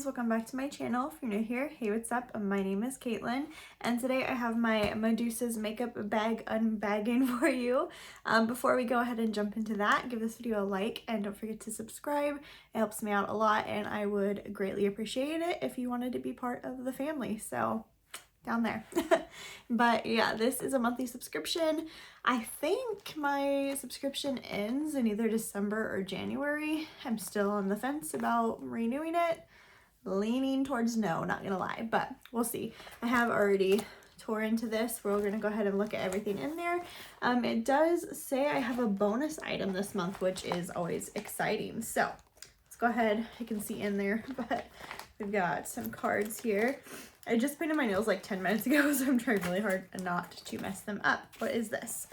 welcome back to my channel. If you're new here, hey, what's up? My name is Caitlin, and today I have my Medusa's makeup bag unbagging for you. Before we go ahead and jump into that, give this video a like and don't forget to subscribe. It helps me out a lot and I would greatly appreciate it if you wanted to be part of the family. So down there. But yeah, this is a monthly subscription. I think my subscription ends in either December or January. I'm still on the fence about renewing it. Leaning towards no, not gonna lie, but we'll see. I have already tore into this. We're gonna go ahead and look at everything in there. It does say I have a bonus item this month, which is always exciting. So let's go ahead. You can see in there, but we've got some cards here. I just painted my nails like 10 minutes ago, so I'm trying really hard not to mess them up. What is this?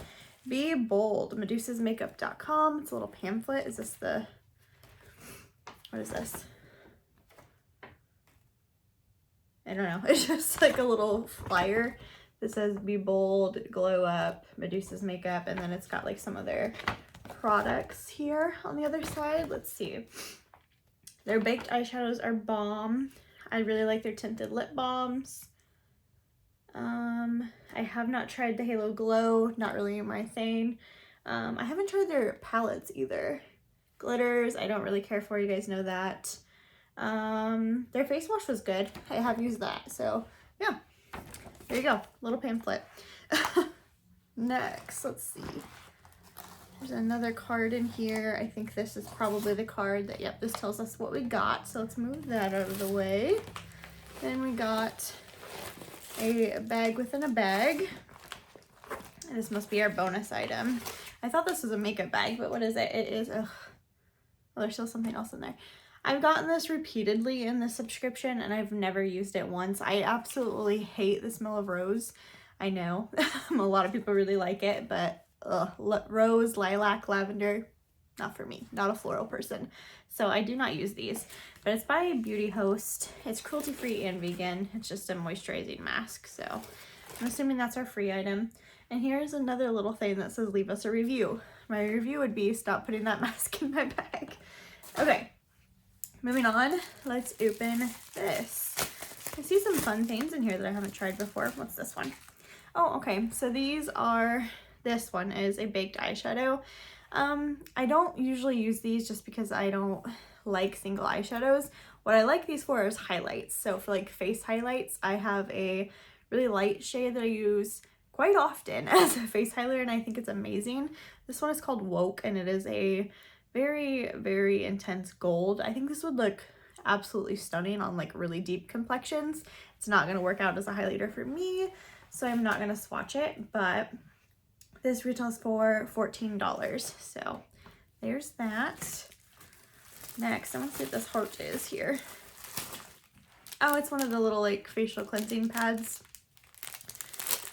Be Bold, medusasmakeup.com. It's a little pamphlet. Is this the, what is this? I don't know. It's just like a little flyer that says Be Bold, Glow Up, Medusa's Makeup, and then it's got like some of their products here on the other side. Let's see. Their baked eyeshadows are bomb. I really like their tinted lip balms. I have not tried the Halo Glow, not really my thing. I haven't tried their palettes either. Glitters, I don't really care for, you guys know that. Their face wash was good. I have used that, so yeah. There you go, little pamphlet. Next, let's see. There's another card in here. I think this is probably the card that, yep, this tells us what we got. So let's move that out of the way. Then we got a bag within a bag. And this must be our bonus item. I thought this was a makeup bag, but what is it? It is, ugh. Oh, there's still something else in there. I've gotten this repeatedly in the subscription and I've never used it once. I absolutely hate the smell of rose. I know a lot of people really like it, but rose, lilac, lavender, not for me, not a floral person. So I do not use these, but it's by Beauty Host. It's cruelty free and vegan. It's just a moisturizing mask. So I'm assuming that's our free item. And here's another little thing that says leave us a review. My review would be stop putting that mask in my bag. Okay, moving on, let's open this. I see some fun things in here that I haven't tried before. What's this one? Oh, okay, so these are, this one is a baked eyeshadow. I don't usually use these just because I don't like single eyeshadows. What I like these for is highlights. So for like face highlights, I have a really light shade that I use quite often as a face highlighter and I think it's amazing. This one is called Woke and it is a very, very intense gold. I think this would look absolutely stunning on like really deep complexions. It's not going to work out as a highlighter for me, so I'm not going to swatch it, but this retails for $14. So there's that. Next, I want to see what this heart is here. Oh, it's one of the little like facial cleansing pads.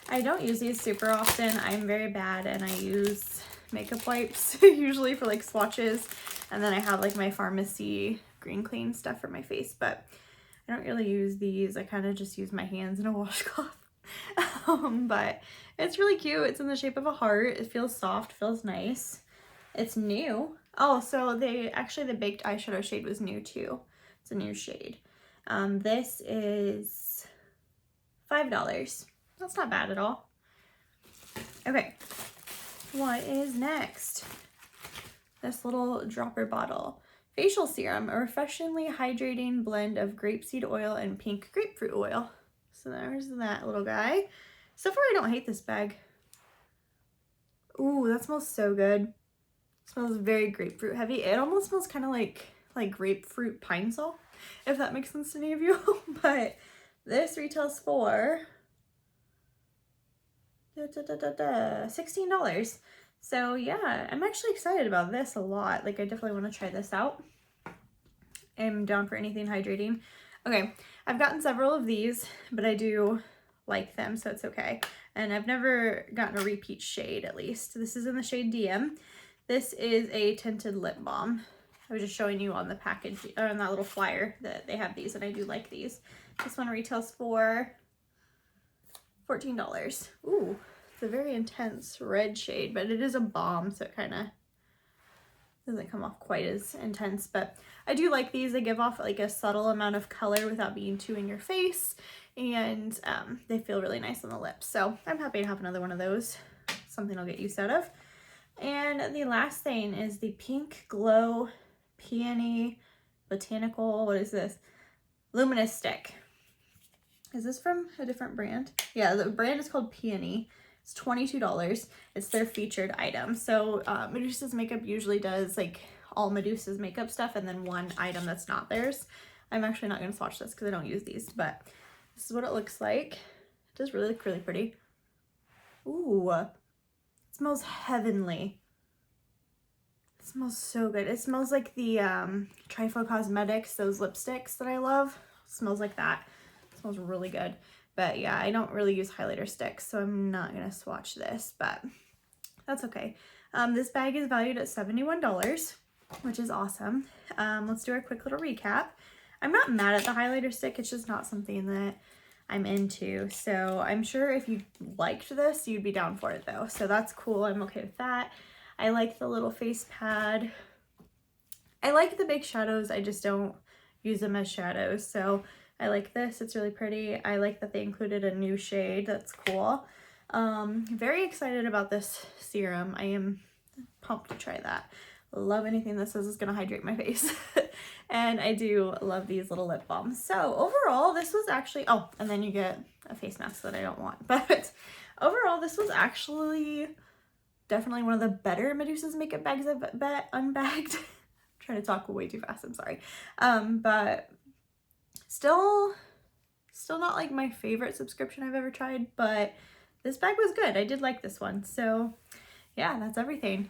I don't use these super often. I'm very bad and I use makeup wipes usually for like swatches. And then I have like my pharmacy green clean stuff for my face, but I don't really use these. I kind of just use my hands and a washcloth. But it's really cute. It's in the shape of a heart. It feels soft, feels nice. It's new. Oh, so the baked eyeshadow shade was new too. It's a new shade. This is $5. That's not bad at all. Okay, what is next? This little dropper bottle. Facial serum, a refreshingly hydrating blend of grapeseed oil and pink grapefruit oil. So there's that little guy. So far, I don't hate this bag. Ooh, that smells so good. It smells very grapefruit heavy. It almost smells kind of like grapefruit pine sol, if that makes sense to any of you. But this retails for $16. So yeah, I'm actually excited about this a lot. Like I definitely want to try this out. I'm down for anything hydrating. Okay, I've gotten several of these, but I do like them, so it's okay. And I've never gotten a repeat shade, at least. This is in the shade DM. This is a tinted lip balm. I was just showing you on the package, or on that little flyer, that they have these, and I do like these. This one retails for $14. Ooh, it's a very intense red shade, but it is a balm, so it kind of Doesn't come off quite as intense, but I do like these. They give off like a subtle amount of color without being too in your face, and they feel really nice on the lips. So I'm happy to have another one of those, something I'll get used out of. And the last thing is the Pink Glow Peony Botanical, what is this? Luminous Stick. Is this from a different brand? Yeah, the brand is called Peony. It's $22. It's their featured item. So Medusa's makeup usually does like all Medusa's makeup stuff and then one item that's not theirs. I'm actually not going to swatch this because I don't use these, but this is what it looks like. It does really look really pretty. Ooh, it smells heavenly. It smells so good. It smells like the Trifle Cosmetics, those lipsticks that I love. It smells like that. It smells really good. But yeah, I don't really use highlighter sticks, so I'm not going to swatch this, but that's okay. This bag is valued at $71, which is awesome. Let's do a quick little recap. I'm not mad at the highlighter stick. It's just not something that I'm into. So I'm sure if you liked this, you'd be down for it though. So that's cool. I'm okay with that. I like the little face pad. I like the big shadows. I just don't use them as shadows. So I like this. It's really pretty. I like that they included a new shade. That's cool. Very excited about this serum. I am pumped to try that. Love anything that says it's going to hydrate my face. And I do love these little lip balms. So overall, this was actually, oh, and then you get a face mask that I don't want. But overall, this was actually definitely one of the better Medusa's makeup bags I've unbagged. I'm trying to talk way too fast, I'm sorry. But still not like my favorite subscription I've ever tried, but this bag was good. I did like this one. So yeah, that's everything.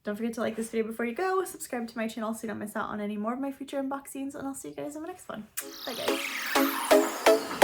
Don't forget to like this video before you go, subscribe to my channel so you don't miss out on any more of my future unboxings, and I'll see you guys in the next one. Bye guys.